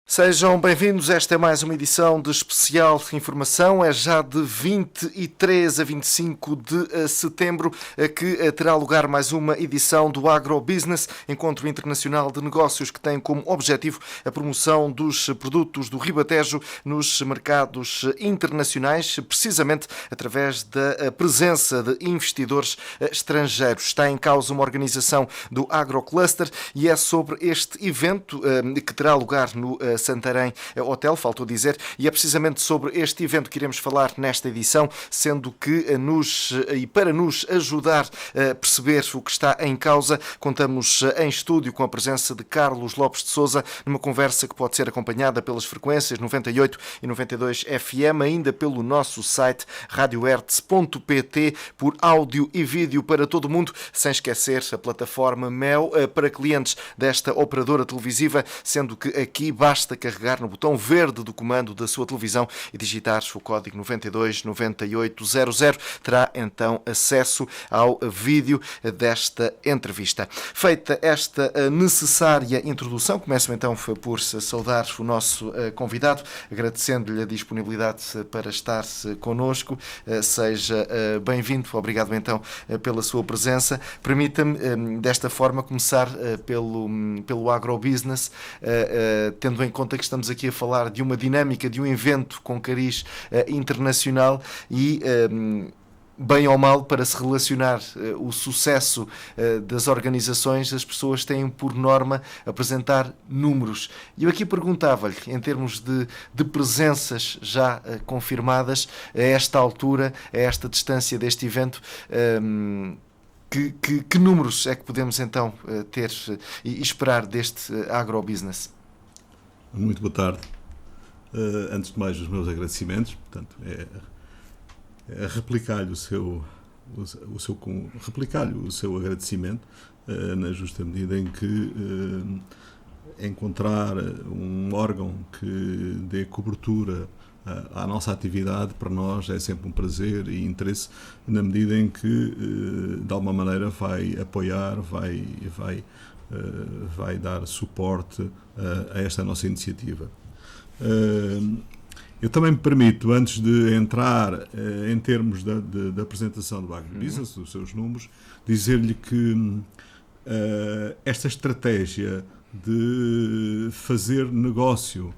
Sejam bem-vindos, esta é mais uma edição de especial de informação, é já de 23 a 25 de setembro que terá lugar mais uma edição do Agrobusiness, Encontro Internacional de Negócios que tem como objetivo a promoção dos produtos do Ribatejo nos mercados internacionais, precisamente através da presença de investidores estrangeiros. Está em causa uma organização do Agrocluster e é sobre este evento que terá lugar no Santarém Hotel, faltou dizer, e é precisamente sobre este evento que iremos falar nesta edição, sendo que para nos ajudar a perceber o que está em causa, contamos em estúdio com a presença de Carlos Lopes de Sousa, numa conversa que pode ser acompanhada pelas frequências 98 e 92 FM, ainda pelo nosso site radiohertz.pt, por áudio e vídeo para todo o mundo, sem esquecer a plataforma Mel para clientes desta operadora televisiva, sendo que aqui basta carregar no botão verde do comando da sua televisão e digitar o código 929800. Terá então acesso ao vídeo desta entrevista. Feita esta necessária introdução, começo então por saudar o nosso convidado, agradecendo-lhe a disponibilidade para estar connosco. Seja bem-vindo, obrigado então pela sua presença. Permita-me desta forma começar pelo agrobusiness, tendo em conta que estamos aqui a falar de uma dinâmica, de um evento com cariz internacional e, bem ou mal, para se relacionar o sucesso das organizações, as pessoas têm por norma apresentar números. E eu aqui perguntava-lhe, em termos de presenças já confirmadas, a esta altura, a esta distância deste evento, que números é que podemos então ter e esperar deste agrobusiness? Muito boa tarde. Antes de mais, os meus agradecimentos. Portanto, replicar-lhe o seu agradecimento, na justa medida em que encontrar um órgão que dê cobertura à nossa atividade, para nós é sempre um prazer e interesse, na medida em que, de alguma maneira, vai apoiar, vai dar suporte a esta nossa iniciativa. Eu também me permito, antes de entrar em termos da apresentação do agrobusiness, dos seus números, dizer-lhe que esta estratégia de fazer negócio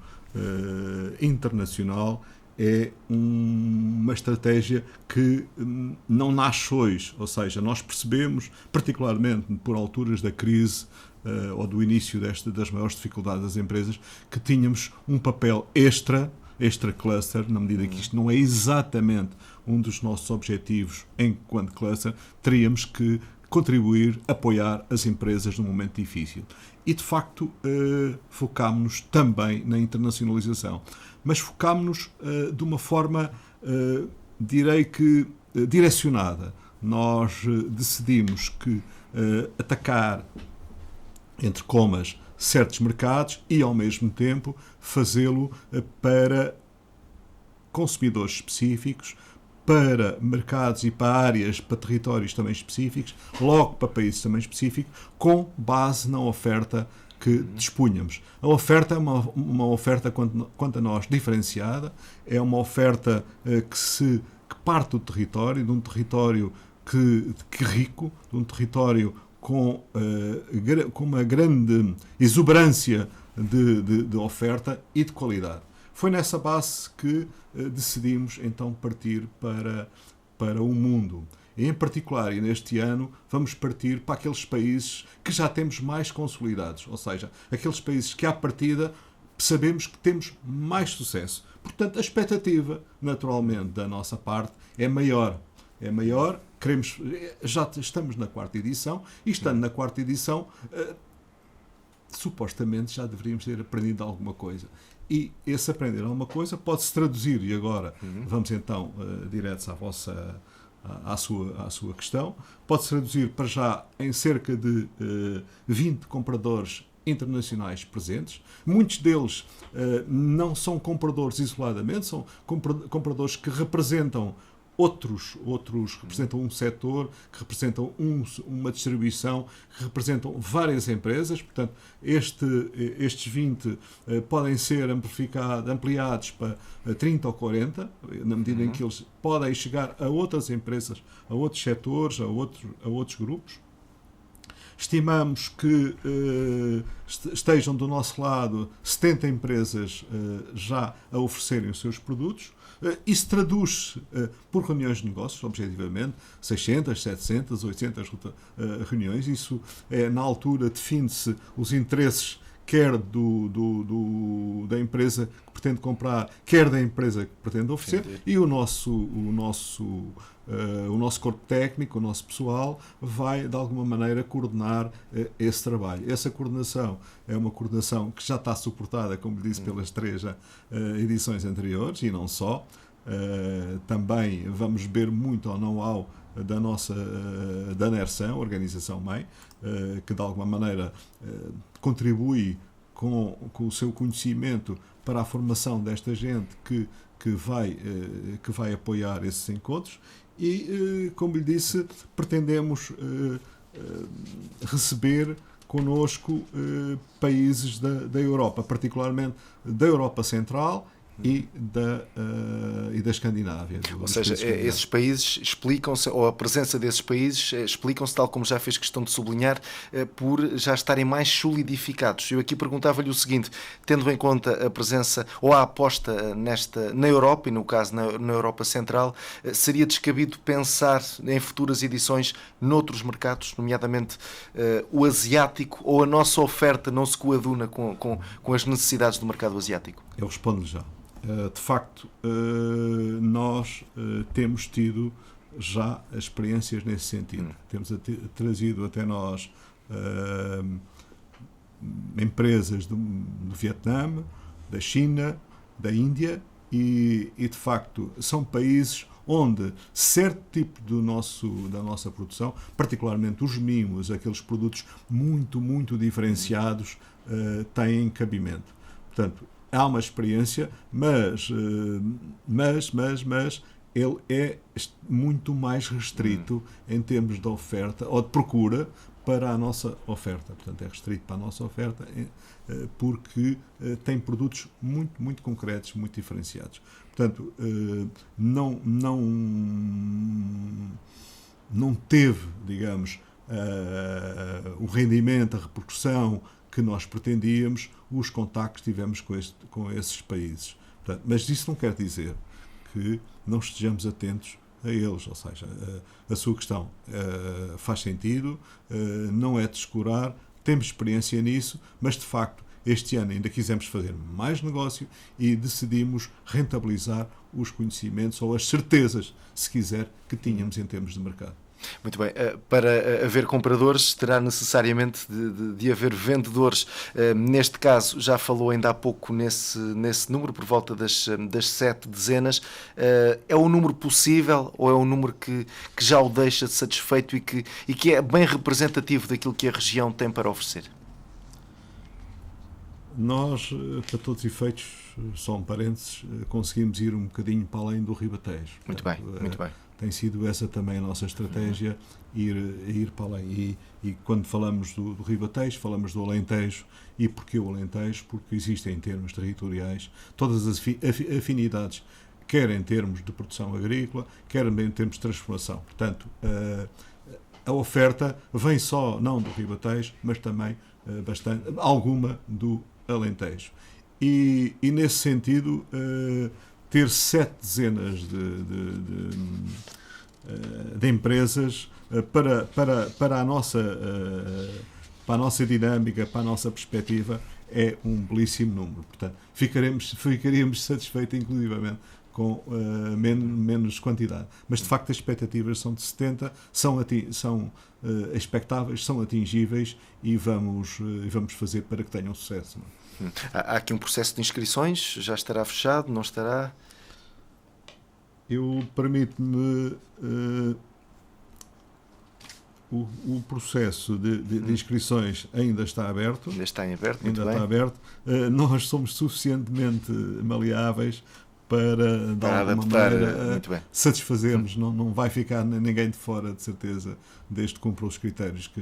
internacional é uma estratégia que não nasce hoje, ou seja, nós percebemos, particularmente por alturas da crise ou do início das maiores dificuldades das empresas, que tínhamos um papel extra cluster, na medida que isto não é exatamente um dos nossos objetivos enquanto cluster, teríamos que contribuir, apoiar as empresas num momento difícil. E, de facto, focámos-nos também na internacionalização. Mas focámos-nos de uma forma, direi que, direcionada. Nós decidimos que atacar, entre comas, certos mercados e, ao mesmo tempo, fazê-lo para consumidores específicos, para mercados e para áreas, para territórios também específicos, logo para países também específicos, com base na oferta que dispunhamos. A oferta é uma oferta, quanto a nós, diferenciada, é uma oferta que parte do território, de um território que rico, de um território com uma grande exuberância de oferta e de qualidade. Foi nessa base que decidimos então partir para o mundo. E, em particular, e neste ano, vamos partir para aqueles países que já temos mais consolidados, ou seja, aqueles países que à partida sabemos que temos mais sucesso. Portanto, a expectativa, naturalmente, da nossa parte é maior. Já estamos na quarta edição, e estando na quarta edição, supostamente já deveríamos ter aprendido alguma coisa. E esse aprender alguma coisa pode-se traduzir, e agora vamos então diretos à sua questão, pode-se traduzir para já em cerca de 20 compradores internacionais presentes. Muitos deles não são compradores isoladamente, são compradores que representam outros representam um setor, que representam uma distribuição, que representam várias empresas. Portanto, estes 20 podem ser ampliados para 30 ou 40, na medida em que eles podem chegar a outras empresas, a outros setores, a outros grupos. Estimamos que estejam do nosso lado 70 empresas já a oferecerem os seus produtos. Isso traduz por reuniões de negócios, objetivamente, 600, 700, 800 reuniões. Isso na altura define-se os interesses quer da empresa que pretende comprar, quer da empresa que pretende oferecer. Entendi. E o nosso corpo técnico, o nosso pessoal, vai, de alguma maneira, coordenar esse trabalho. Essa coordenação é uma coordenação que já está suportada, como disse, pelas 3 edições anteriores, e não só. Também vamos beber muito ao know-how da NERSAN, Organização-Mãe, que de alguma maneira contribui com o seu conhecimento para a formação desta gente que vai apoiar esses encontros. E, como lhe disse, pretendemos receber connosco países da Europa, particularmente da Europa Central e da Escandinávia. Ou seja, esses países explicam-se, ou a presença desses países explicam-se, tal como já fez questão de sublinhar, por já estarem mais solidificados. Eu aqui perguntava-lhe o seguinte, tendo em conta a presença ou a aposta na Europa, e no caso na Europa Central, seria descabido pensar em futuras edições noutros mercados, nomeadamente o asiático, ou a nossa oferta não se coaduna com as necessidades do mercado asiático? Eu respondo-lhe já. De facto, nós temos tido já experiências nesse sentido. Temos trazido até nós empresas do Vietnã, da China, da Índia e, de facto, são países onde certo tipo da nossa produção, particularmente os mimos, aqueles produtos muito, muito diferenciados, têm cabimento. Portanto, há uma experiência, mas ele é muito mais restrito em termos de oferta ou de procura para a nossa oferta. Portanto, é restrito para a nossa oferta porque tem produtos muito, muito concretos, muito diferenciados. Portanto, não teve, digamos, o rendimento, a repercussão que nós pretendíamos, os contactos que tivemos com esses países. Portanto, mas isso não quer dizer que não estejamos atentos a eles, ou seja, a sua questão faz sentido, não é de descurar, temos experiência nisso, mas de facto este ano ainda quisemos fazer mais negócio e decidimos rentabilizar os conhecimentos ou as certezas, se quiser, que tínhamos em termos de mercado. Muito bem. Para haver compradores, terá necessariamente de haver vendedores. Neste caso, já falou ainda há pouco nesse número, por volta das 7 dezenas. É um número possível ou é um número que já o deixa satisfeito e que é bem representativo daquilo que a região tem para oferecer? Nós, para todos os efeitos, só um parênteses, conseguimos ir um bocadinho para além do Ribatejo. Muito bem, muito bem. Tem sido essa também a nossa estratégia, ir para além. E quando falamos do Ribatejo, falamos do Alentejo. E porquê o Alentejo? Porque existem, em termos territoriais, todas as afinidades, quer em termos de produção agrícola, quer em termos de transformação. Portanto, a oferta vem só, não do Ribatejo, mas também alguma do Alentejo. E nesse sentido, ter 7 dezenas de empresas para a nossa dinâmica, para a nossa perspectiva, é um belíssimo número. Portanto, ficaríamos satisfeitos, inclusivamente, com menos quantidade. Mas, de facto, as expectativas são de 70, são expectáveis, são atingíveis e vamos fazer para que tenham sucesso. Há aqui um processo de inscrições? Já estará fechado? Não estará? Eu permito-me... O processo de inscrições ainda está aberto. Ainda está em aberto, ainda muito está bem. aberto. Nós somos suficientemente maleáveis para de Para alguma adaptar, maneira muito bem. satisfazermos. Não vai ficar ninguém de fora, de certeza, desde que cumpra os critérios que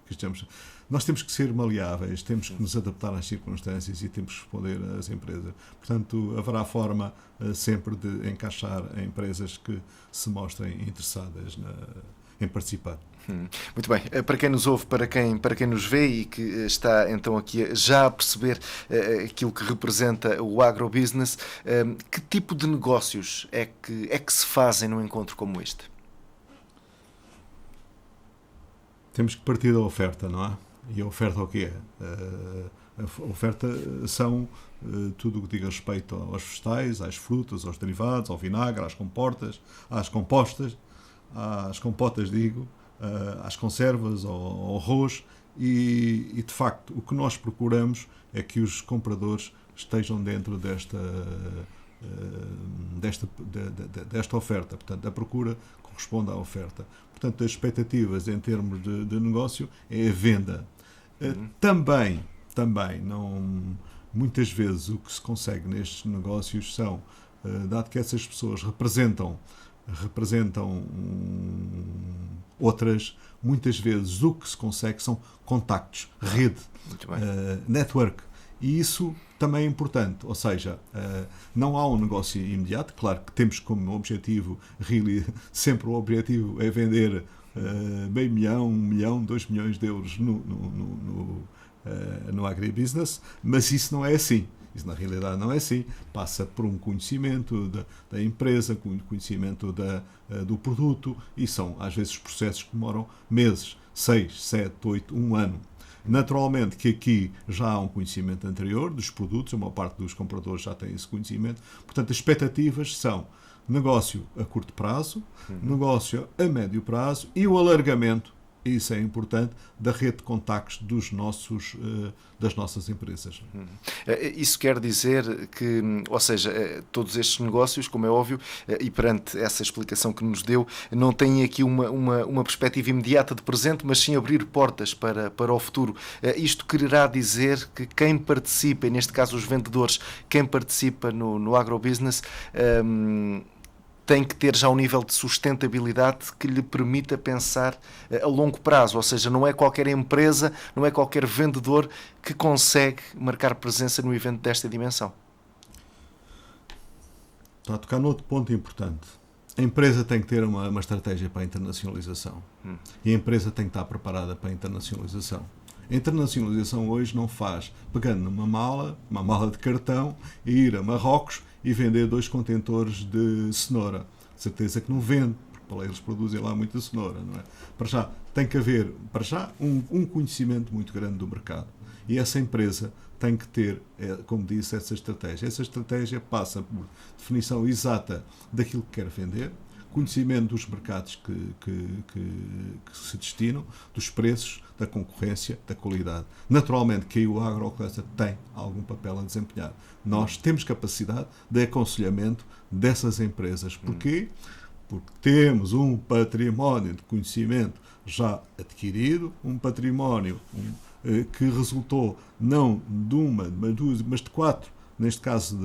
estamos. Nós temos que ser maleáveis, temos que nos adaptar às circunstâncias e temos que responder às empresas. Portanto, haverá forma sempre de encaixar empresas que se mostrem interessadas em participar. Muito bem. Para quem nos ouve, para quem nos vê e que está então aqui já a perceber aquilo que representa o agrobusiness, que tipo de negócios é que se fazem num encontro como este? Temos que partir da oferta, não é? E a oferta o que é? A oferta são tudo o que diga respeito aos vegetais, às frutas, aos derivados, ao vinagre, às compotas, digo, às conservas, ao arroz e de facto o que nós procuramos é que os compradores estejam dentro desta oferta. Portanto, a procura corresponde à oferta. Portanto, as expectativas em termos de negócio é a venda. Também muitas vezes o que se consegue nestes negócios são, dado que essas pessoas representam outras, muitas vezes o que se consegue são contactos, rede, network. E isso também é importante, ou seja, não há um negócio imediato, claro que temos como objetivo, sempre o objetivo é vender meio milhão, 1 milhão, 2 milhões de euros no agribusiness, mas isso não é assim. Isso na realidade não é assim. Passa por um conhecimento da empresa, conhecimento do produto, e são às vezes processos que demoram meses, 6, 7, 8, 1 ano. Naturalmente que aqui já há um conhecimento anterior dos produtos, a maior parte dos compradores já tem esse conhecimento, portanto as expectativas são negócio a curto prazo, negócio a médio prazo e o alargamento, isso é importante, da rede de contactos das nossas empresas. Isso quer dizer que, ou seja, todos estes negócios, como é óbvio, e perante essa explicação que nos deu, não têm aqui uma perspectiva imediata de presente, mas sim abrir portas para o futuro. Isto quererá dizer que quem participa, e neste caso os vendedores, quem participa no agrobusiness, tem que ter já um nível de sustentabilidade que lhe permita pensar a longo prazo, ou seja, não é qualquer empresa, não é qualquer vendedor que consegue marcar presença no evento desta dimensão. Está a tocar noutro ponto importante. A empresa tem que ter uma estratégia para a internacionalização. E a empresa tem que estar preparada para a internacionalização. A internacionalização hoje não faz pegando numa mala de cartão, e ir a Marrocos e vender 2 contentores de cenoura. Certeza que não vende, porque para lá eles produzem lá muita cenoura, não é? Para já, tem que haver um conhecimento muito grande do mercado. E essa empresa tem que ter, como disse, essa estratégia. Essa estratégia passa por definição exata daquilo que quer vender, conhecimento dos mercados que se destinam, dos preços, da concorrência, da qualidade. Naturalmente que o agrocluster tem algum papel a desempenhar. Nós temos capacidade de aconselhamento dessas empresas. Porquê? Porque temos um património de conhecimento já adquirido, um património que resultou não de uma, mas de 4, neste caso,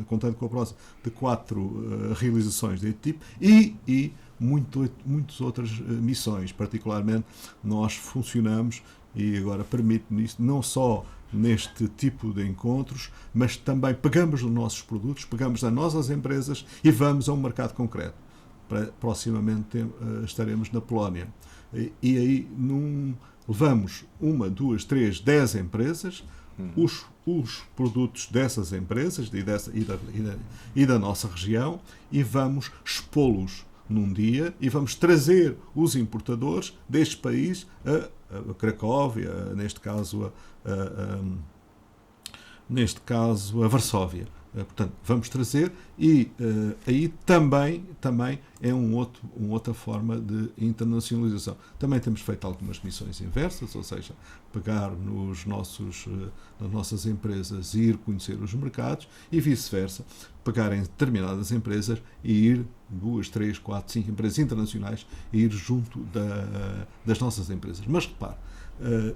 contando com a próxima, de 4 realizações deste tipo e muitas outras missões. Particularmente, nós funcionamos, e agora permite-me isto, não só neste tipo de encontros, mas também pegamos nos nossos produtos, pegamos nas nossas empresas e vamos a um mercado concreto. Proximamente estaremos na Polónia. E aí levamos 1, 2, 3, 10 empresas, os produtos dessas empresas e da nossa região, e vamos expô-los num dia e vamos trazer os importadores deste país a Cracóvia, neste caso a Varsóvia. Portanto, vamos trazer e aí também é uma outra forma de internacionalização. Também temos feito algumas missões inversas, ou seja, pegar nas nossas empresas e ir conhecer os mercados, e vice-versa, pegar em determinadas empresas e ir 2, 3, 4, 5 empresas internacionais e ir junto das nossas empresas. Mas repare,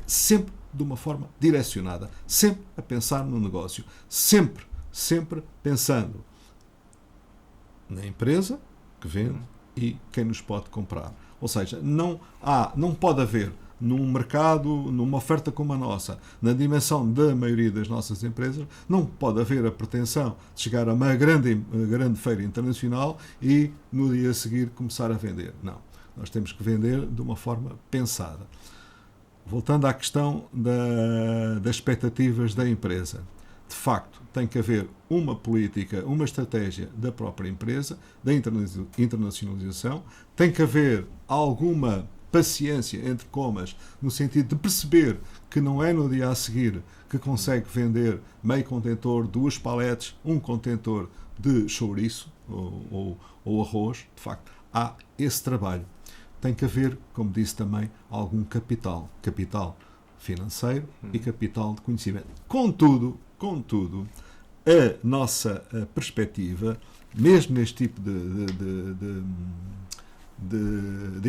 sempre de uma forma direcionada, sempre a pensar no negócio, sempre pensando na empresa que vende e quem nos pode comprar. Ou seja, não pode haver num mercado, numa oferta como a nossa, na dimensão da maioria das nossas empresas, não pode haver a pretensão de chegar a uma grande feira internacional e no dia a seguir começar a vender. Não. Nós temos que vender de uma forma pensada. Voltando à questão das expectativas da empresa. De facto, tem que haver uma política, uma estratégia da própria empresa, da internacionalização, tem que haver alguma paciência, entre comas, no sentido de perceber que não é no dia a seguir que consegue vender meio contentor, 2 paletes, 1 contentor de chouriço ou arroz. De facto, há esse trabalho. Tem que haver, como disse também, algum capital financeiro e capital de conhecimento. Contudo, a nossa perspectiva, mesmo neste tipo de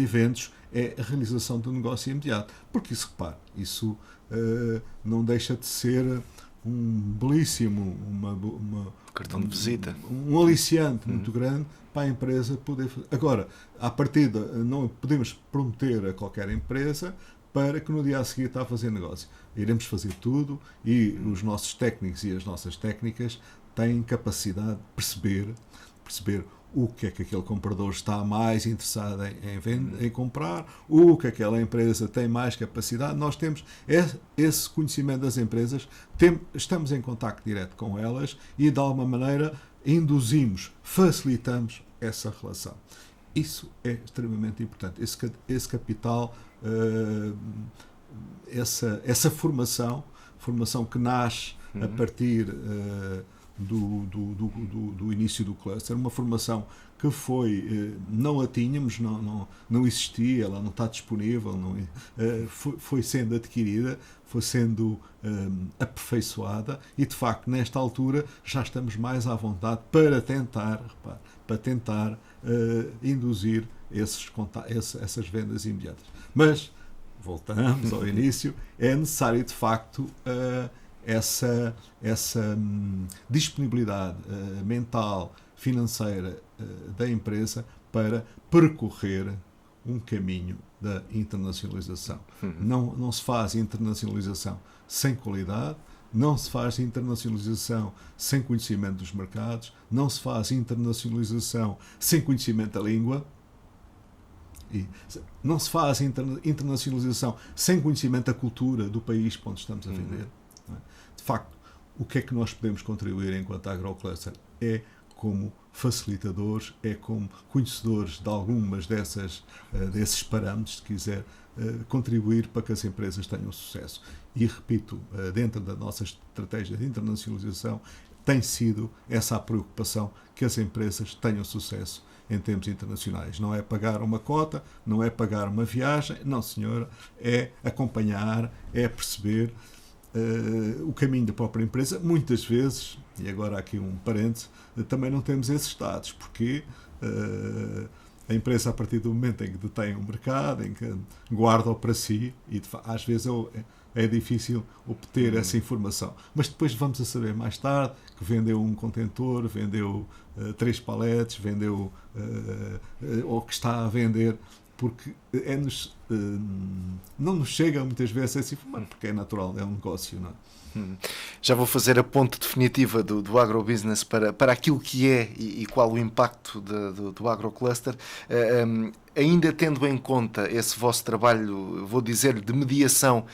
eventos, é a realização do negócio imediato. Porque isso, repare, isso não deixa de ser um belíssimo, cartão de visita, um aliciante muito grande para a empresa poder fazer. Agora, à partida, não podemos prometer a qualquer empresa para que no dia a seguir está a fazer negócio. Iremos fazer tudo e os nossos técnicos e as nossas técnicas têm capacidade de perceber o que é que aquele comprador está mais interessado em comprar, o que aquela empresa tem mais capacidade. Nós temos esse conhecimento das empresas, estamos em contacto direto com elas e, de alguma maneira, induzimos, facilitamos essa relação. Isso é extremamente importante. Esse capital, essa formação que nasce a partir do início do cluster, uma formação que não a tínhamos, não existia, ela não está disponível, foi sendo adquirida, foi sendo aperfeiçoada e, de facto, nesta altura já estamos mais à vontade para tentar induzir essas vendas imediatas. Mas, voltamos ao início, é necessário, de facto, essa disponibilidade mental, financeira da empresa para percorrer um caminho da internacionalização. Não se faz internacionalização sem qualidade, não se faz internacionalização sem conhecimento dos mercados, não se faz internacionalização sem conhecimento da língua, e não se faz internacionalização sem conhecimento da cultura do país para onde estamos a vender. De facto, o que é que nós podemos contribuir enquanto agrocluster? É como facilitadores, é como conhecedores de algumas desses parâmetros, se quiser, contribuir para que as empresas tenham sucesso. E, repito, dentro da nossa estratégia de internacionalização, tem sido essa a preocupação, que as empresas tenham sucesso em termos internacionais. Não é pagar uma cota, não é pagar uma viagem, não, senhora, é acompanhar, é perceber o caminho da própria empresa. Muitas vezes, e agora aqui um parênteses, também não temos esses dados, porque a empresa, a partir do momento em que detém um mercado, em que guarda-o para si, e às vezes é difícil obter essa informação. Mas depois vamos a saber mais tarde que vendeu um contentor, vendeu 3 paletes, vendeu ou que está a vender, porque não nos chega muitas vezes essa informação, porque é natural, é um negócio, não é? Já vou fazer a ponte definitiva do agrobusiness para aquilo que é e qual o impacto do agrocluster. Ainda tendo em conta esse vosso trabalho, vou dizer, de mediação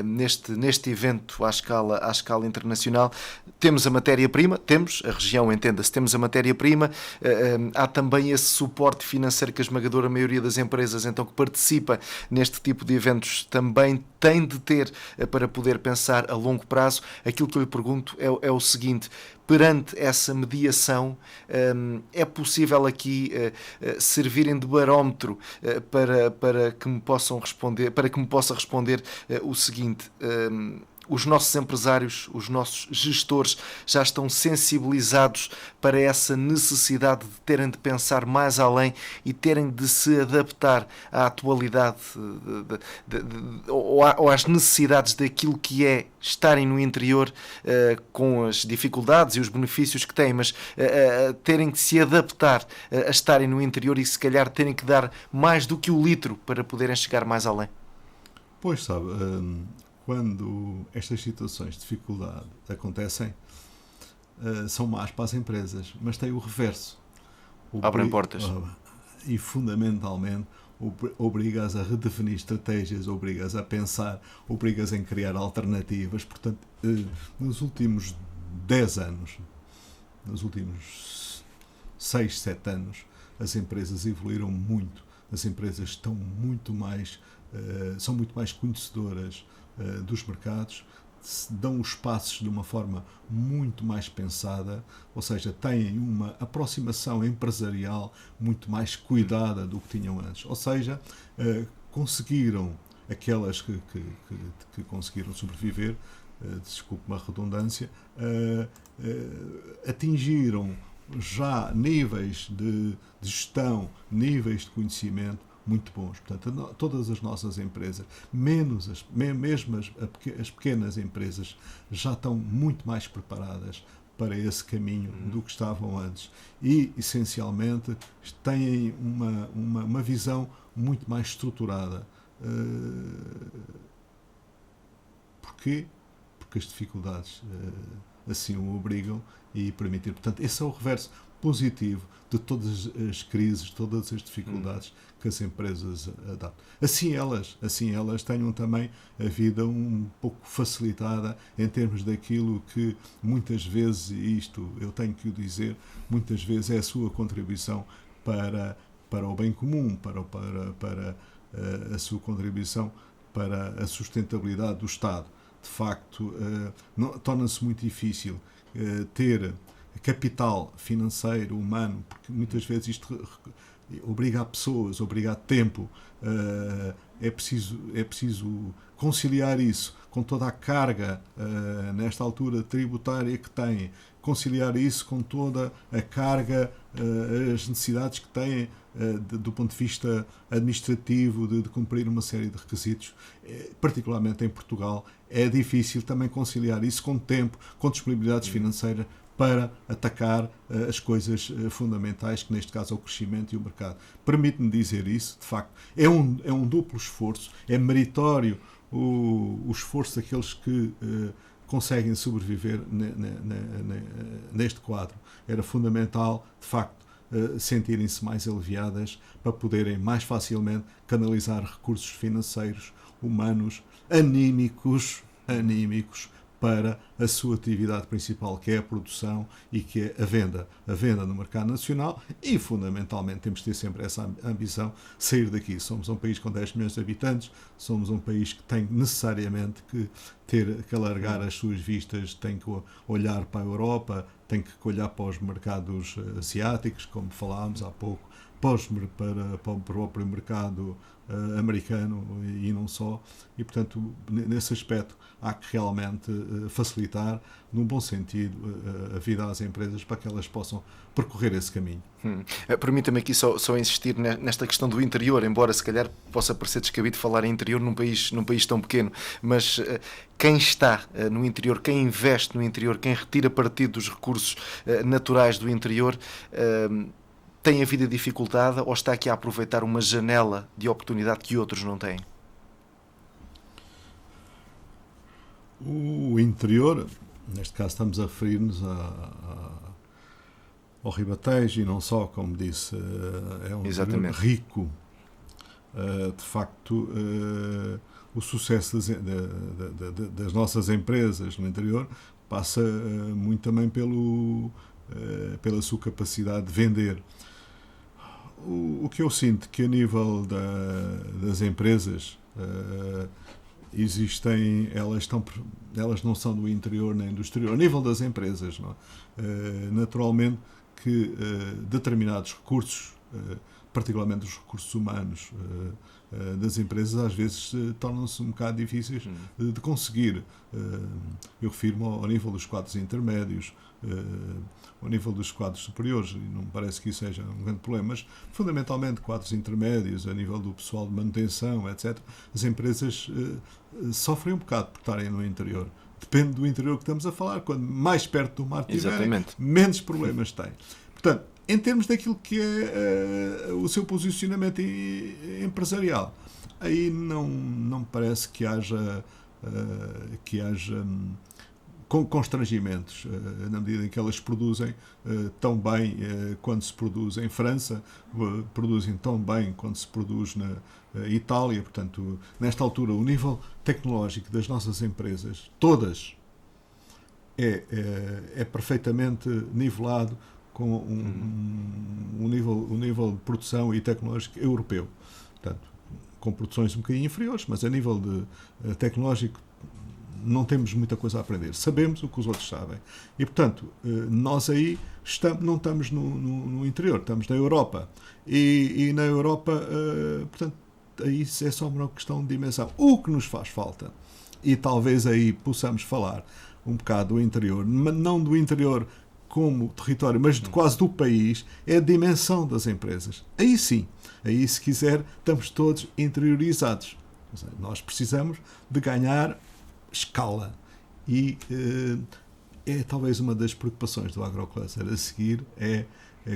neste evento à escala internacional, temos a matéria-prima, a região, entenda-se, temos a matéria-prima, há também esse suporte financeiro que a esmagadora maioria das empresas então que participa neste tipo de eventos também tem de ter para poder pensar a longo prazo. Aquilo que eu lhe pergunto é o seguinte: perante essa mediação, é possível aqui servirem de barómetro para que me possam responder, para que me possa responder o seguinte: os nossos empresários, os nossos gestores já estão sensibilizados para essa necessidade de terem de pensar mais além e terem de se adaptar à atualidade ou às necessidades daquilo que é estarem no interior, com as dificuldades e os benefícios que têm, mas terem de se adaptar a estarem no interior e se calhar terem que dar mais do que o litro para poderem chegar mais além. Pois sabe, quando estas situações de dificuldade acontecem, são más para as empresas, mas tem o reverso. Abrem portas. E fundamentalmente obriga-as a redefinir estratégias, obriga-as a pensar, obriga-as a criar alternativas. Portanto, nos últimos 10 anos, nos últimos 6, 7 anos, as empresas evoluíram muito. As empresas estão muito mais, são muito mais conhecedoras dos mercados, dão os passos de uma forma muito mais pensada, ou seja, têm uma aproximação empresarial muito mais cuidada do que tinham antes. Ou seja, conseguiram, aquelas que conseguiram sobreviver, desculpe-me a redundância, atingiram já níveis de gestão, níveis de conhecimento muito bons. Portanto, todas as nossas empresas, mesmo as pequenas empresas, já estão muito mais preparadas para esse caminho do que estavam antes. E, essencialmente, têm uma visão muito mais estruturada. Porquê? Porque as dificuldades assim o obrigam e permitem. Portanto, esse é o reverso positivo de todas as crises, todas as dificuldades que as empresas adaptam. Assim elas tenham também a vida um pouco facilitada em termos daquilo que muitas vezes, e isto eu tenho que o dizer, muitas vezes é a sua contribuição para o bem comum, para a sua contribuição para a sustentabilidade do Estado. De facto, torna-se muito difícil ter capital financeiro, humano, porque muitas vezes isto obriga a pessoas, obriga a tempo. É preciso conciliar isso com toda a carga, nesta altura tributária que tem, conciliar isso com toda a carga, as necessidades que têm do ponto de vista administrativo, de cumprir uma série de requisitos, particularmente em Portugal, é difícil também conciliar isso com tempo, com disponibilidades financeiras para atacar as coisas fundamentais, que neste caso é o crescimento e o mercado. Permite-me dizer isso, de facto, é um duplo esforço, é meritório o esforço daqueles que conseguem sobreviver neste quadro. Era fundamental, de facto, sentirem-se mais aliviadas para poderem mais facilmente canalizar recursos financeiros, humanos, anímicos, para a sua atividade principal, que é a produção e que é a venda no mercado nacional, e fundamentalmente temos de ter sempre essa ambição, sair daqui. Somos um país com 10 milhões de habitantes, somos um país que tem necessariamente que alargar as suas vistas, tem que olhar para a Europa, tem que olhar para os mercados asiáticos, como falámos há pouco, para o próprio mercado americano e não só, e portanto nesse aspecto há que realmente facilitar, num bom sentido, a vida às empresas para que elas possam percorrer esse caminho. Permita-me aqui só insistir nesta questão do interior, embora se calhar possa parecer descabido falar em interior num país tão pequeno, mas quem está no interior, quem investe no interior, quem retira partido dos recursos naturais do interior, tem a vida dificultada ou está aqui a aproveitar uma janela de oportunidade que outros não têm? O interior, neste caso estamos a referir-nos ao Ribatejo e não só, como disse, é um interior rico. De facto, o sucesso das nossas empresas no interior passa muito também pela sua capacidade de vender. O que eu sinto que a nível das empresas existem, elas não são do interior nem do exterior. A nível das empresas, não? Naturalmente que determinados recursos particularmente os recursos humanos das empresas, às vezes tornam-se um bocado difíceis de conseguir. Eu refiro-me ao nível dos quadros intermédios, ao nível dos quadros superiores, e não me parece que isso seja um grande problema, mas fundamentalmente quadros intermédios, a nível do pessoal de manutenção, etc., as empresas sofrem um bocado por estarem no interior. Depende do interior que estamos a falar. Quando mais perto do mar estiverem, menos problemas têm. Portanto, em termos daquilo que é o seu posicionamento empresarial, aí não me parece que haja constrangimentos, na medida em que elas produzem tão bem quando se produz em França, produzem tão bem quando se produz na Itália. Portanto, nesta altura, o nível tecnológico das nossas empresas, todas, é perfeitamente nivelado com um nível de produção e tecnológico europeu. Portanto, com produções um bocadinho inferiores, mas a nível de tecnológico não temos muita coisa a aprender. Sabemos o que os outros sabem. E, portanto, nós aí não estamos no interior, estamos na Europa. E na Europa, portanto, aí é só uma questão de dimensão. O que nos faz falta, e talvez aí possamos falar um bocado do interior, mas não do interior como território, mas de quase do país, é a dimensão das empresas. Aí sim, aí se quiser, estamos todos interiorizados. Nós precisamos de ganhar escala. E é talvez uma das preocupações do agrocluster a seguir,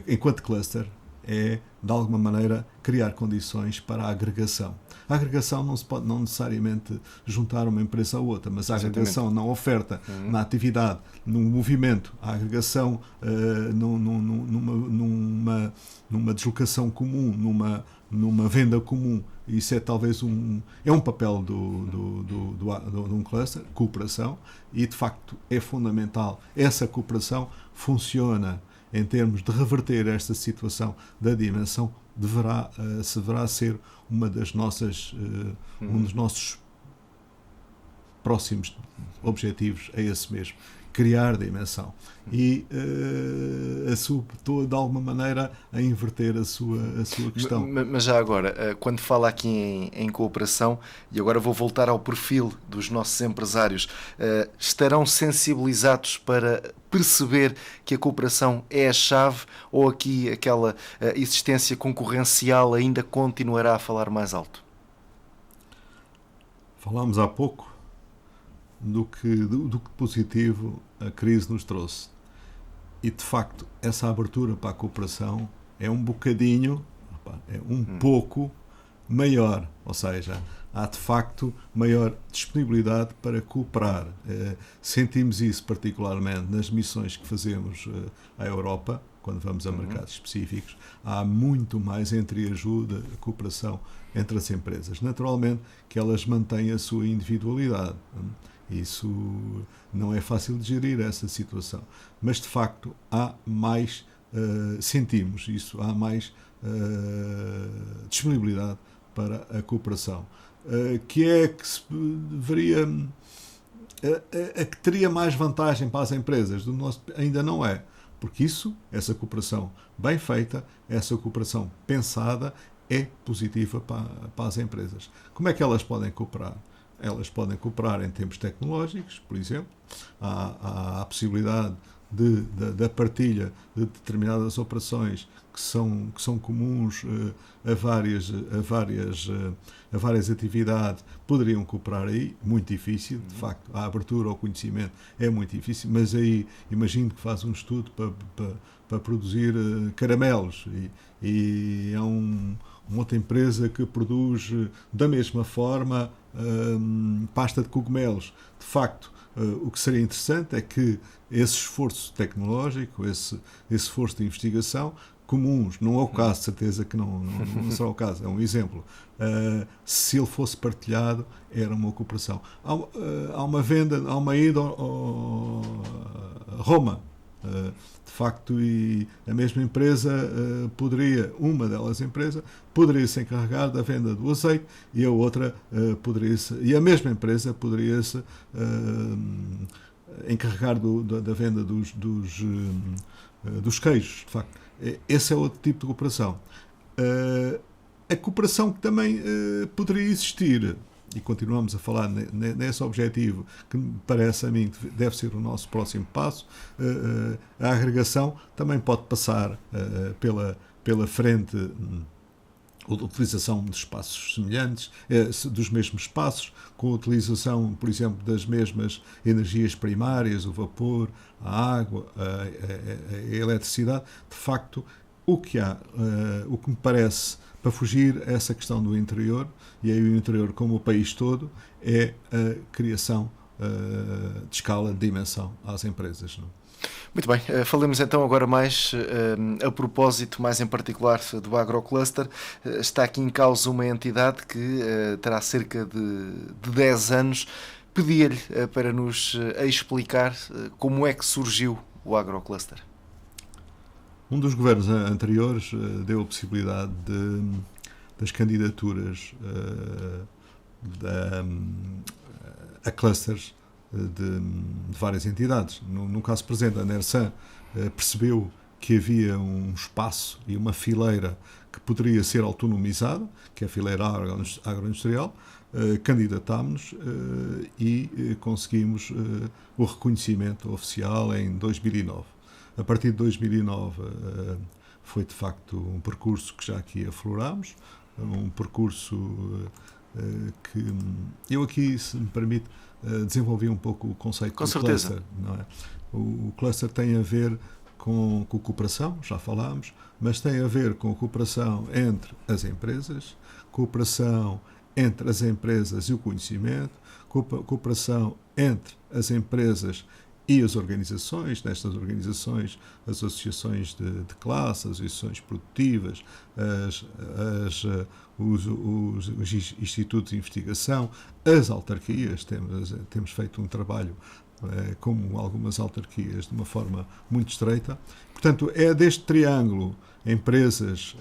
enquanto cluster, é, de alguma maneira, criar condições para a agregação. A agregação não se pode não necessariamente juntar uma empresa a outra, mas a agregação na oferta, na atividade, no movimento, a agregação numa deslocação comum, numa venda comum. Isso é talvez um papel de um cluster, cooperação, e de facto é fundamental. Essa cooperação funciona em termos de reverter esta situação da dimensão, deverá ser uma das nossas, um dos nossos próximos objetivos, é esse mesmo, criar dimensão e de alguma maneira a inverter a sua questão. Mas já agora, quando fala aqui em cooperação, e agora vou voltar ao perfil dos nossos empresários, estarão sensibilizados para perceber que a cooperação é a chave, ou aqui aquela existência concorrencial ainda continuará a falar mais alto? Falámos há pouco do que positivo a crise nos trouxe. E, de facto, essa abertura para a cooperação é um bocadinho, pouco maior. Ou seja, há, de facto, maior disponibilidade para cooperar. Sentimos isso particularmente nas missões que fazemos à Europa, quando vamos a mercados específicos. Há muito mais entreajuda, cooperação entre as empresas. Naturalmente que elas mantêm a sua individualidade. Isso não é fácil de gerir, essa situação. Mas, de facto, há mais, sentimos isso, há mais disponibilidade para a cooperação. Que é que se deveria... a que teria mais vantagem para as empresas, ainda não é. Porque essa cooperação bem feita, essa cooperação pensada, é positiva para as empresas. Como é que elas podem cooperar? Elas podem cooperar em termos tecnológicos, por exemplo. Há a possibilidade da partilha de determinadas operações que são comuns a várias atividades. Poderiam cooperar aí, muito difícil, de facto. A abertura ao conhecimento é muito difícil, mas aí imagino que faz um estudo para produzir caramelos e é uma outra empresa que produz da mesma forma pasta de cogumelos. De facto, o que seria interessante é que esse esforço tecnológico, esse esforço de investigação, comuns, não é o caso, de certeza que não será o caso, é um exemplo. Se ele fosse partilhado, era uma cooperação. Há uma venda, há uma ida a Roma. De facto, e a mesma empresa uma delas poderia se encarregar da venda do azeite e a outra e a mesma empresa poderia-se encarregar da venda dos queijos. De facto, esse é outro tipo de cooperação. A cooperação que também poderia existir, e continuamos a falar nesse objetivo, que me parece a mim que deve ser o nosso próximo passo, a agregação também pode passar pela frente a utilização de espaços semelhantes, dos mesmos espaços, com a utilização, por exemplo, das mesmas energias primárias, o vapor, a água, a eletricidade. De facto, o que me parece para fugir a essa questão do interior, e aí o interior como o país todo, é a criação de escala, de dimensão às empresas. Não? Muito bem, falemos então agora mais a propósito, mais em particular do AgroCluster. Está aqui em causa uma entidade que terá cerca de 10 anos. Pedia-lhe para nos explicar como é que surgiu o AgroCluster. Um dos governos anteriores deu a possibilidade das candidaturas a clusters de várias entidades. No caso presente, a NERSAN percebeu que havia um espaço e uma fileira que poderia ser autonomizada, que é a fileira agroindustrial. Candidatámos-nos e conseguimos o reconhecimento oficial em 2009. A partir de 2009 foi de facto um percurso que já aqui aflorámos, um percurso que eu aqui, se me permite, desenvolvi um pouco o conceito do cluster. Não é? O cluster tem a ver com cooperação, já falámos, mas tem a ver com cooperação entre as empresas, cooperação entre as empresas e o conhecimento, cooperação entre as empresas e as organizações, nestas organizações, as associações de classe, as associações produtivas, os institutos de investigação, as autarquias, temos feito um trabalho como algumas autarquias de uma forma muito estreita. Portanto, é deste triângulo, empresas,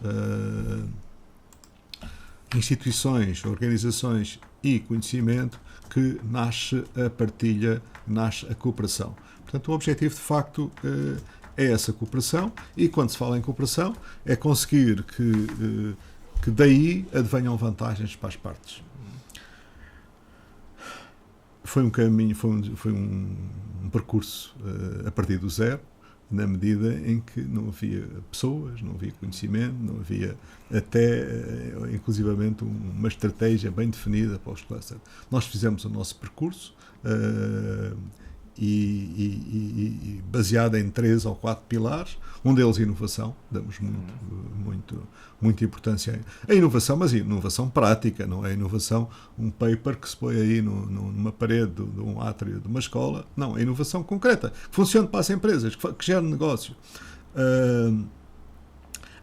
instituições, organizações e conhecimento, que nasce a partilha, nasce a cooperação. Portanto, o objetivo, de facto, é essa cooperação, e quando se fala em cooperação, é conseguir que daí advenham vantagens para as partes. Foi um caminho, foi um percurso a partir do zero, na medida em que não havia pessoas, não havia conhecimento, não havia até, inclusivamente, uma estratégia bem definida para os clusters. Nós fizemos o nosso percurso e baseado em 3 ou 4 pilares, um deles inovação, damos muita importância à inovação, mas inovação prática, não é inovação, um paper que se põe aí numa parede de um átrio de uma escola, não, é inovação concreta, que funcione para as empresas, que gere negócio.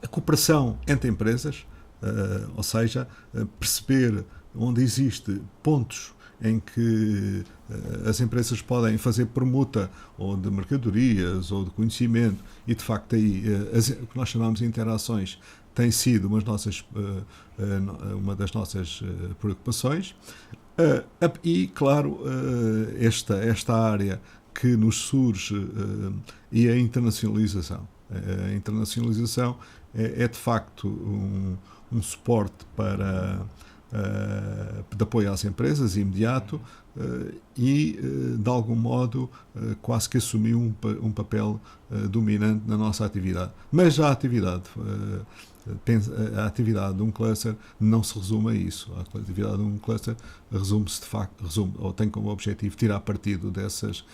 A cooperação entre empresas, ou seja, perceber onde existe pontos em que as empresas podem fazer permuta ou de mercadorias ou de conhecimento, e de facto aí o que nós chamamos de interações tem sido uma das nossas preocupações, e claro, esta área que nos surge e a internacionalização. A internacionalização é de facto um suporte de apoio às empresas, imediato, e de algum modo quase que assumiu um papel dominante na nossa atividade. Mas a atividade de um cluster não se resume a isso. A atividade de um cluster resume-se de facto, ou tem como objetivo tirar partido dessas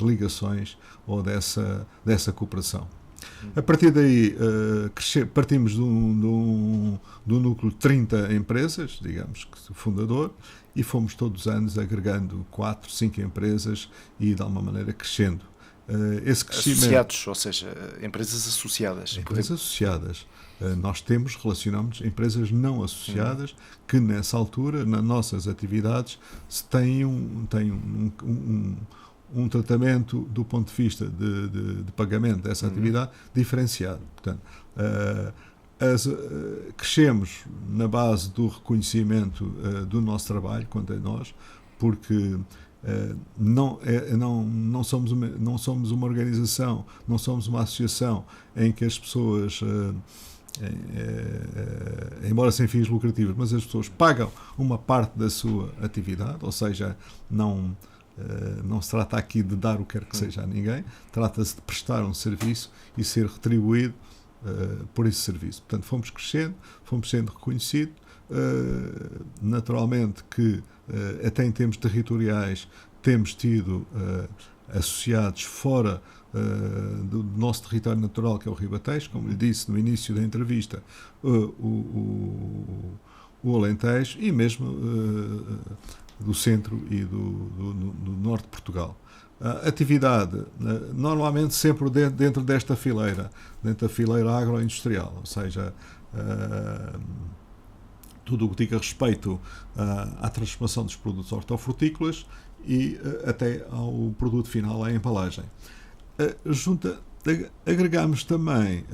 ligações ou dessa cooperação. A partir daí, partimos de um núcleo de 30 empresas, digamos, fundador, e fomos todos os anos agregando 4, 5 empresas e, de alguma maneira, crescendo. Esse crescimento, associados, ou seja, empresas associadas. Empresas associadas. Nós relacionamos empresas não associadas que, nessa altura, nas nossas atividades, têm um tratamento do ponto de vista de pagamento dessa atividade diferenciado. Portanto, crescemos na base do reconhecimento do nosso trabalho quanto a nós, porque não somos uma organização, não somos uma associação em que as pessoas embora sem fins lucrativos, mas as pessoas pagam uma parte da sua atividade, ou seja, não se trata aqui de dar o que quer que seja a ninguém, trata-se de prestar um serviço e ser retribuído por esse serviço. Portanto, fomos crescendo, fomos sendo reconhecidos, naturalmente que até em termos territoriais temos tido associados fora do nosso território natural, que é o Ribatejo, como lhe disse no início da entrevista, o Alentejo e mesmo do centro e do norte de Portugal. A atividade, normalmente sempre dentro desta fileira, dentro da fileira agroindustrial, ou seja, tudo o que diga respeito à transformação dos produtos hortofrutícolas e até ao produto final, à embalagem. Agregamos também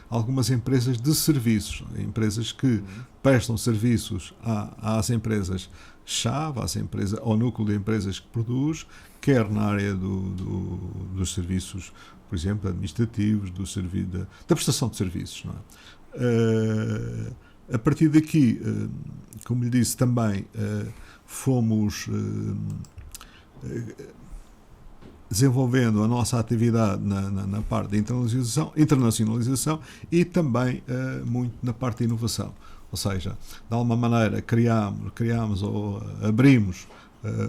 algumas empresas de serviços, empresas que prestam serviços às empresas-chave, ao núcleo de empresas que produz, quer na área dos serviços, por exemplo, administrativos, da prestação de serviços. Não é? A partir daqui, como lhe disse, também fomos desenvolvendo a nossa atividade na parte da internacionalização e também muito na parte de inovação. Ou seja, de alguma maneira criámos ou abrimos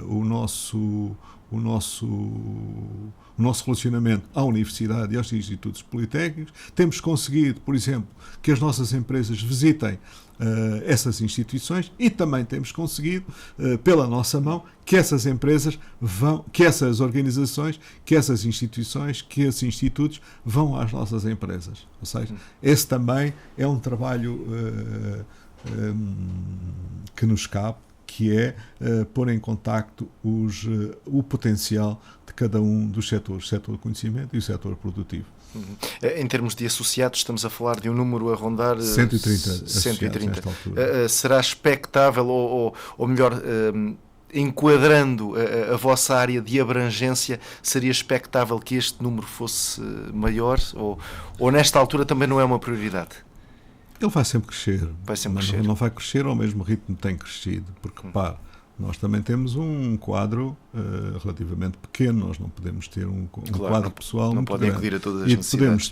o nosso relacionamento à universidade e aos institutos politécnicos. Temos conseguido, por exemplo, que as nossas empresas visitem essas instituições e também temos conseguido, pela nossa mão, que essas empresas que essas organizações, que essas instituições, que esses institutos vão às nossas empresas. Ou seja, esse também é um trabalho que nos cabe, que é pôr em contacto o potencial de cada um dos setores, o setor do conhecimento e o setor produtivo. Em termos de associados, estamos a falar de um número a rondar 130. 130. Será expectável, ou melhor, enquadrando a vossa área de abrangência, seria expectável que este número fosse maior? Ou nesta altura também não é uma prioridade? Ele vai sempre crescer. Não vai crescer ao mesmo ritmo que tem crescido, porque, repare, nós também temos um quadro relativamente pequeno, nós não podemos ter um quadro pessoal não podem acudir a todas as necessidades.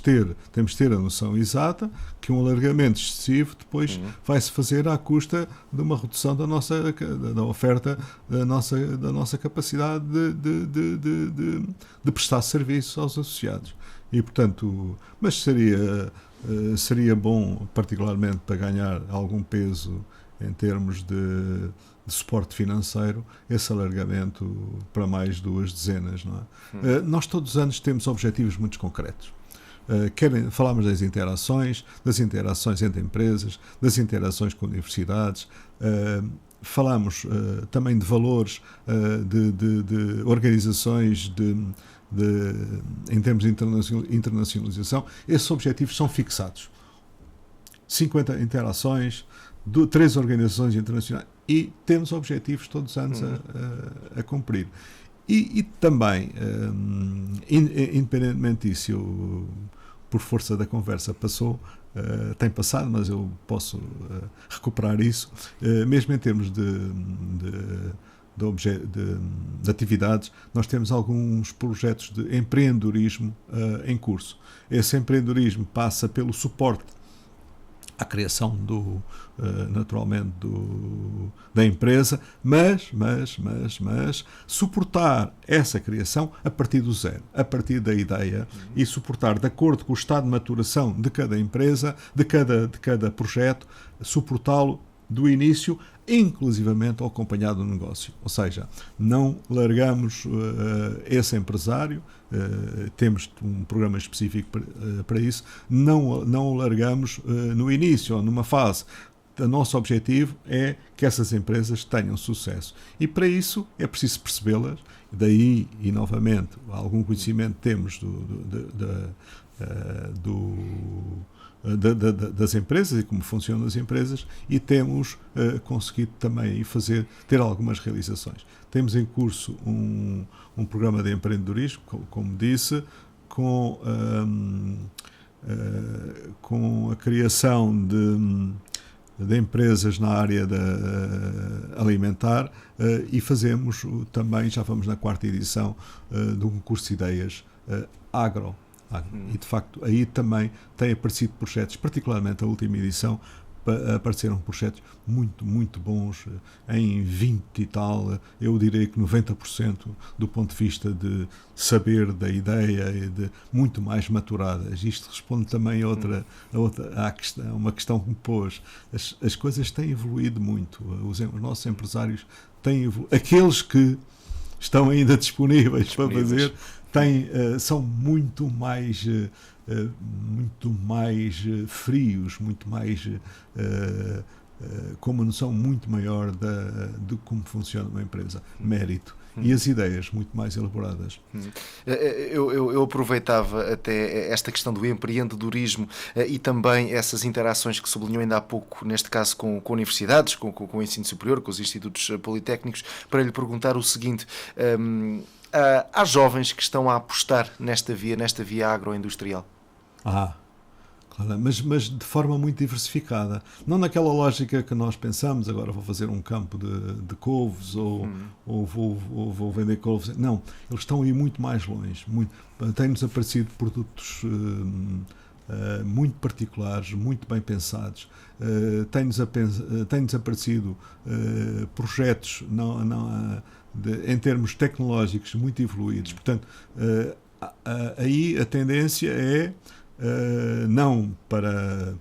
Temos de ter a noção exata que um alargamento excessivo depois vai-se fazer à custa de uma redução da oferta, da nossa capacidade de prestar serviço aos associados. E, portanto, mas seria bom, particularmente para ganhar algum peso em termos de suporte financeiro, esse alargamento para mais 2 dezenas. Não é? Nós todos os anos temos objetivos muito concretos. Falamos das interações entre empresas, das interações com universidades, falamos também de valores de organizações em termos de internacionalização. Esses objetivos são fixados. 50 interações, 3 organizações internacionais, e temos objetivos todos os anos a cumprir. E também, independentemente disso, por força da conversa tem passado, mas eu posso recuperar isso, mesmo em termos de atividades, nós temos alguns projetos de empreendedorismo em curso. Esse empreendedorismo passa pelo suporte à criação naturalmente da empresa, mas suportar essa criação a partir do zero, a partir da ideia, e suportar de acordo com o estado de maturação de cada empresa, de cada projeto, suportá-lo do início, inclusivamente acompanhado do negócio. Ou seja, não largamos esse empresário, temos um programa específico para isso, não o largamos no início ou numa fase. O nosso objetivo é que essas empresas tenham sucesso. E para isso é preciso percebê-las, daí, e novamente, algum conhecimento temos das empresas e como funcionam as empresas, e temos conseguido também ter algumas realizações. Temos em curso um programa de empreendedorismo, como disse, com com a criação de empresas na área alimentar, e fazemos também, já vamos na 4ª edição, de um concurso de ideias agro. E de facto aí também têm aparecido projetos, particularmente a última edição, apareceram projetos muito, muito bons, em 20 e tal, eu direi que 90% do ponto de vista de saber da ideia e de muito mais maturadas. Isto responde também a uma questão que me pôs. As coisas têm evoluído muito, os nossos empresários têm evoluído. Aqueles que estão ainda disponíveis para fazer são muito mais frios, muito mais com uma noção muito maior de como funciona uma empresa, mérito, e as ideias muito mais elaboradas. Eu aproveitava até esta questão do empreendedorismo e também essas interações que sublinhou ainda há pouco, neste caso com universidades, com o ensino superior, com os institutos politécnicos, para lhe perguntar o seguinte: há jovens que estão a apostar nesta via agroindustrial? Claro, mas de forma muito diversificada. Não naquela lógica que nós pensamos, agora vou fazer um campo de couves ou vou vender couves. Não, eles estão a ir muito mais longe. Têm-nos aparecido produtos muito particulares, muito bem pensados. Têm-nos aparecido projetos em termos tecnológicos muito evoluídos. Portanto, aí a tendência é não para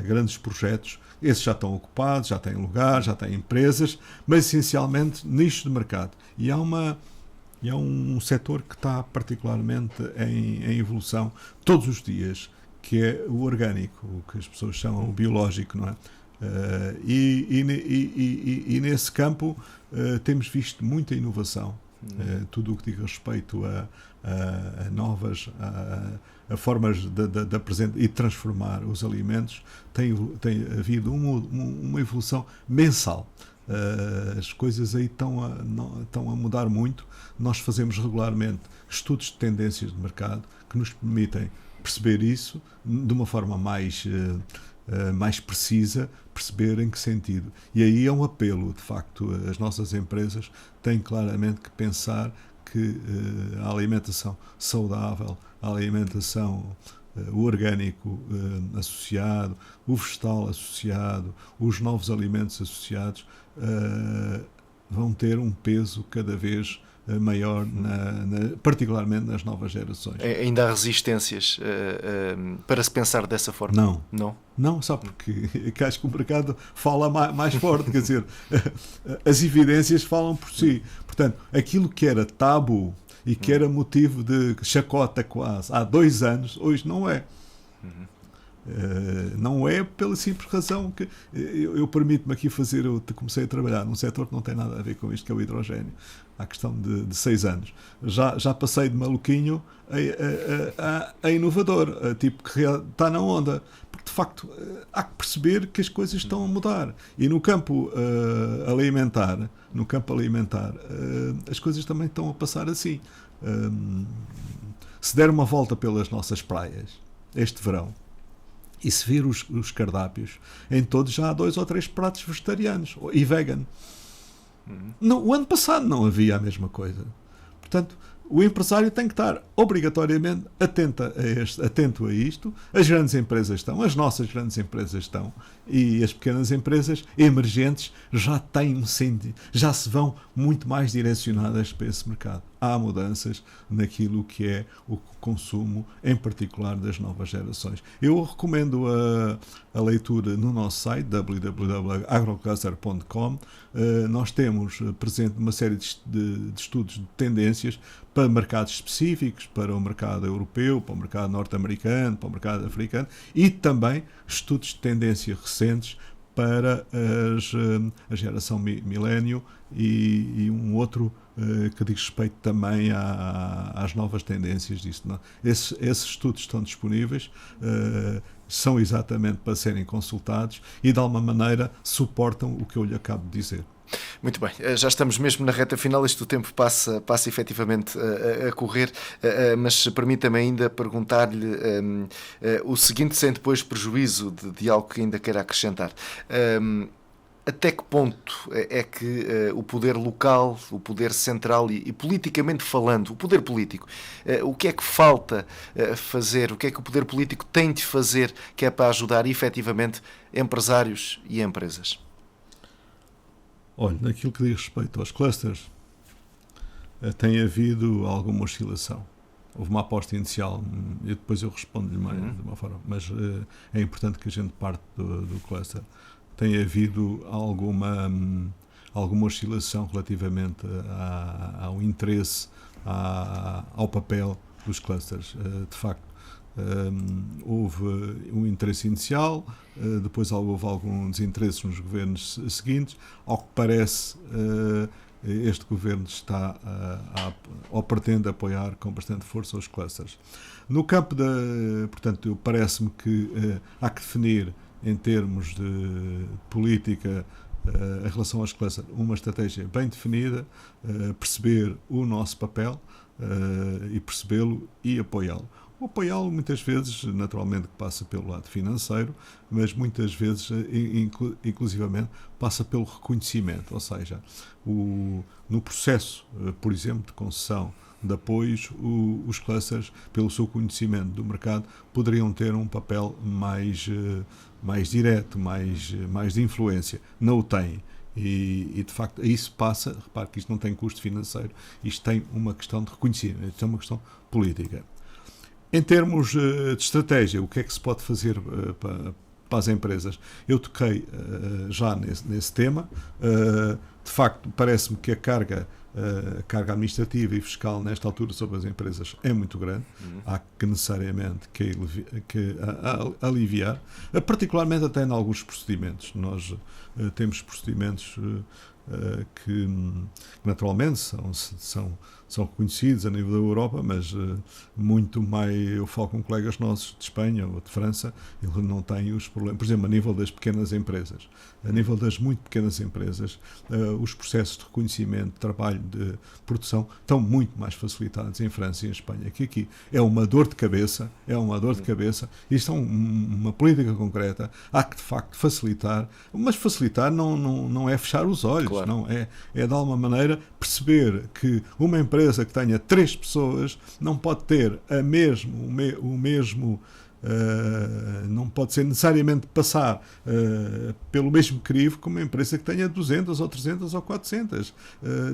grandes projetos. Esses já estão ocupados, já têm lugar, já têm empresas, mas essencialmente nicho de mercado. E há um setor que está particularmente em evolução todos os dias, que é o orgânico, o que as pessoas chamam o biológico, não é? E nesse campo temos visto muita inovação. Tudo o que diz respeito a novas a formas de apresentar e transformar os alimentos, tem havido uma evolução mensal. As coisas aí estão a mudar muito. Nós fazemos regularmente estudos de tendências de mercado que nos permitem perceber isso de uma forma mais precisa, perceber em que sentido. E aí é um apelo, de facto, as nossas empresas têm claramente que pensar que a alimentação saudável, a alimentação, o orgânico associado, o vegetal associado, os novos alimentos associados vão ter um peso cada vez maior, particularmente nas novas gerações. Ainda há resistências para se pensar dessa forma? Não, só porque acho que o mercado fala mais forte, quer dizer, as evidências falam por si. Portanto, aquilo que era tabu e que era motivo de chacota quase há 2 anos, hoje não é. Não é pela simples razão que eu permito-me aqui eu comecei a trabalhar num setor que não tem nada a ver com isto, que é o hidrogénio, há questão de 6 anos. Já passei de maluquinho a inovador, tipo que está na onda, porque de facto há que perceber que as coisas estão a mudar, e no campo alimentar as coisas também estão a passar assim. Se der uma volta pelas nossas praias este verão e se vir os cardápios, em todos já há 2 ou 3 pratos vegetarianos e vegan. O ano passado não havia a mesma coisa. Portanto, o empresário tem que estar obrigatoriamente atento a isto. As grandes empresas estão, as nossas grandes empresas estão, e as pequenas empresas emergentes já têm já se vão muito mais direcionadas para esse mercado. Há mudanças naquilo que é o consumo, em particular das novas gerações. Eu recomendo a leitura no nosso site www.agrocluster.com. Nós temos presente uma série de estudos de tendências para mercados específicos, para o mercado europeu, para o mercado norte-americano, para o mercado africano, e também estudos de tendência recentes para a geração milénio e um outro que diz respeito também às novas tendências disso. Não? Esses estudos estão disponíveis, são exatamente para serem consultados e de alguma maneira suportam o que eu lhe acabo de dizer. Muito bem, já estamos mesmo na reta final, o tempo passa efetivamente a correr, mas permita-me ainda perguntar-lhe o seguinte, sem depois prejuízo de algo que ainda queira acrescentar. Até que ponto é que o poder local, o poder central e politicamente falando, o poder político, o que é que falta fazer, o que é que o poder político tem de fazer que é para ajudar efetivamente empresários e empresas? Olha, naquilo que diz respeito aos clusters, tem havido alguma oscilação. Houve uma aposta inicial, e depois eu respondo-lhe mais de uma forma, mas é importante que a gente parte do cluster. Tem havido alguma oscilação relativamente ao interesse, ao papel dos clusters. De facto, houve um interesse inicial, depois houve algum desinteresse nos governos seguintes. Ao que parece, este governo está ou pretende apoiar com bastante força os clusters. No campo portanto, parece-me que há que definir em termos de política em relação aos clusters uma estratégia bem definida, perceber o nosso papel e percebê-lo e apoiá-lo. O apoiá-lo muitas vezes, naturalmente, passa pelo lado financeiro, mas muitas vezes, inclusivamente, passa pelo reconhecimento, ou seja, no processo, por exemplo, de concessão de apoios, os clusters, pelo seu conhecimento do mercado, poderiam ter um papel mais direto, mais de influência. Não o têm. E de facto, isso passa, repare que isto não tem custo financeiro, isto tem uma questão de reconhecimento, isto é uma questão política. Em termos de estratégia, o que é que se pode fazer para as empresas? Eu toquei já nesse tema. De facto, parece-me que a carga administrativa e fiscal nesta altura sobre as empresas é muito grande. Há que necessariamente que aliviar, particularmente até em alguns procedimentos. Nós temos procedimentos que naturalmente são reconhecidos a nível da Europa, mas muito mais, eu falo com colegas nossos de Espanha ou de França, eles não têm os problemas, por exemplo, a nível das pequenas empresas. A nível das muito pequenas empresas, os processos de reconhecimento, de trabalho, de produção, estão muito mais facilitados em França e em Espanha que aqui. É uma dor de cabeça, isto é uma política concreta, há que de facto facilitar, mas facilitar não é fechar os olhos, claro. Não é de alguma maneira perceber que uma empresa que tenha 3 pessoas não pode ter o mesmo não pode ser necessariamente passar pelo mesmo crivo que uma empresa que tenha 200 ou 300 ou 400.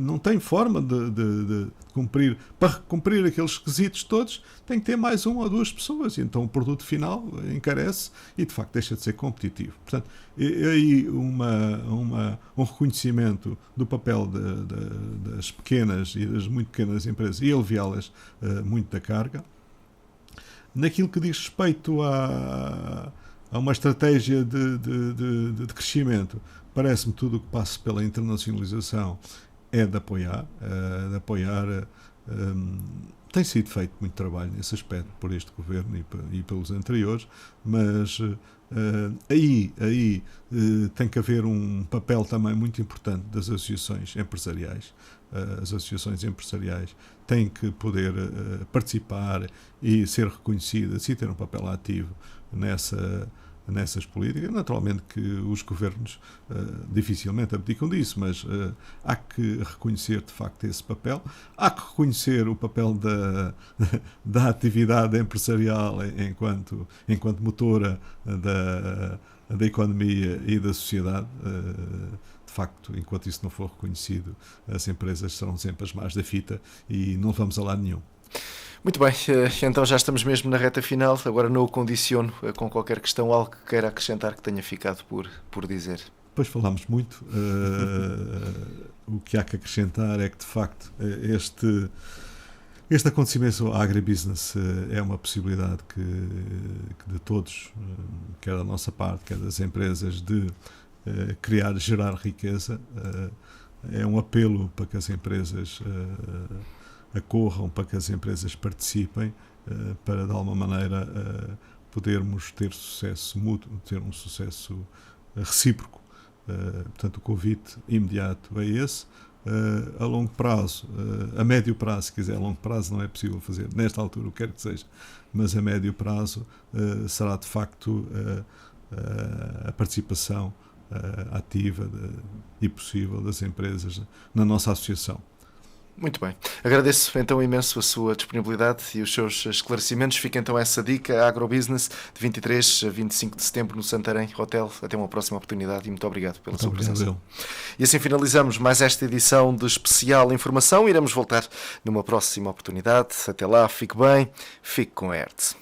Não tem forma de cumprir. Para cumprir aqueles requisitos todos, tem que ter mais 1 ou 2 pessoas. E então o produto final encarece e, de facto, deixa de ser competitivo. Portanto, aí um reconhecimento do papel das pequenas e das muito pequenas empresas e aliviá-las muito da carga. Naquilo que diz respeito a uma estratégia de crescimento, parece-me tudo o que passa pela internacionalização é de apoiar. Tem sido feito muito trabalho nesse aspecto por este governo e pelos anteriores, mas aí tem que haver um papel também muito importante das associações empresariais. As associações empresariais têm que poder participar e ser reconhecidas e ter um papel ativo nessas políticas. Naturalmente que os governos dificilmente abdicam disso, mas há que reconhecer de facto esse papel, há que reconhecer o papel da atividade empresarial enquanto motora da economia e da sociedade. De facto, enquanto isso não for reconhecido, as empresas serão sempre as más da fita e não vamos a lado nenhum. Muito bem, então já estamos mesmo na reta final. Agora não o condiciono com qualquer questão, algo que queira acrescentar que tenha ficado por dizer. Depois falámos muito. O que há que acrescentar é que, de facto, este acontecimento ao agribusiness é uma possibilidade que de todos, quer da nossa parte, quer das empresas, de gerar riqueza. É um apelo para que as empresas acorram, para que as empresas participem, para de alguma maneira podermos ter sucesso mútuo, ter um sucesso recíproco Portanto, o convite imediato é esse. A longo prazo, a médio prazo, se quiser, a longo prazo não é possível fazer nesta altura, o que quer que seja, mas a médio prazo será de facto a participação ativa e possível das empresas na nossa associação. Muito bem. Agradeço então imenso a sua disponibilidade e os seus esclarecimentos. Fica então essa dica, Agrobusiness, de 23 a 25 de setembro no Santarém Hotel. Até uma próxima oportunidade e muito obrigado pela sua presença. E assim finalizamos mais esta edição de Especial Informação. Iremos voltar numa próxima oportunidade. Até lá, fique bem, fique com a ERTE.